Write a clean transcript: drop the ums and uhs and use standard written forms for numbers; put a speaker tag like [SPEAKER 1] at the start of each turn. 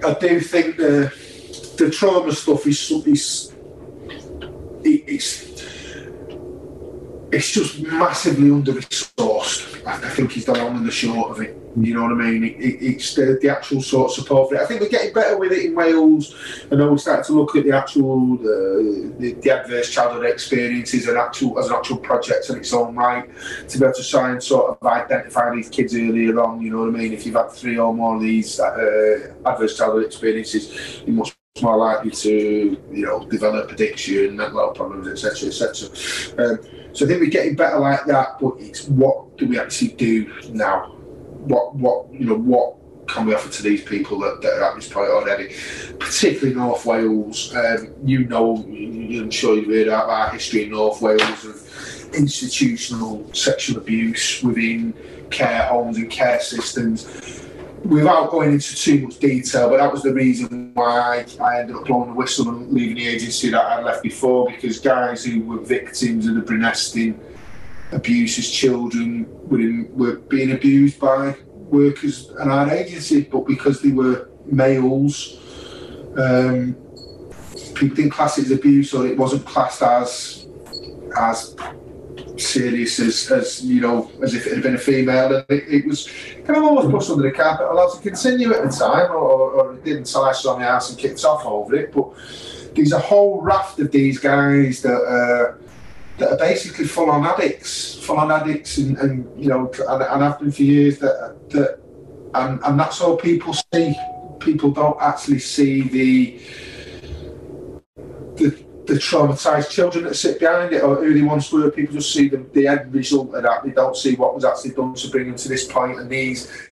[SPEAKER 1] I do think the trauma stuff it's just massively under-resourced. I think he's the long and the short of it. You know what I mean? It's the actual sort of support for it. I think we're getting better with it in Wales. I know we're starting to look at the actual the adverse childhood experiences as an actual project in its own right, to be able to try and sort of identify these kids earlier on. You know what I mean? If you've had 3 or more of these adverse childhood experiences, you're much more likely to, develop addiction, mental health problems, etc., etc. So I think we're getting better like that, but it's what do we actually do now? What can we offer to these people that are at this point already, particularly North Wales? I'm sure you've heard about our history in North Wales of institutional sexual abuse within care homes and care systems. Without going into too much detail, but that was the reason why I ended up blowing the whistle and leaving the agency that I left before, because guys who were victims of the Brenestin abuse as children were being abused by workers at our agency, but because they were males, people didn't class it as abuse, or it wasn't classed as serious as if it had been a female, and it was kind of almost pushed under the carpet, allowed to continue at the time, or it didn't slice on the arse and kicked off over it. But there's a whole raft of these guys that are basically full-on addicts, and have been for years. And that's all people see. People don't actually see the traumatised children that sit behind it, or who they once were. People just see the end result of that. They don't see what was actually done to bring them to this point. And these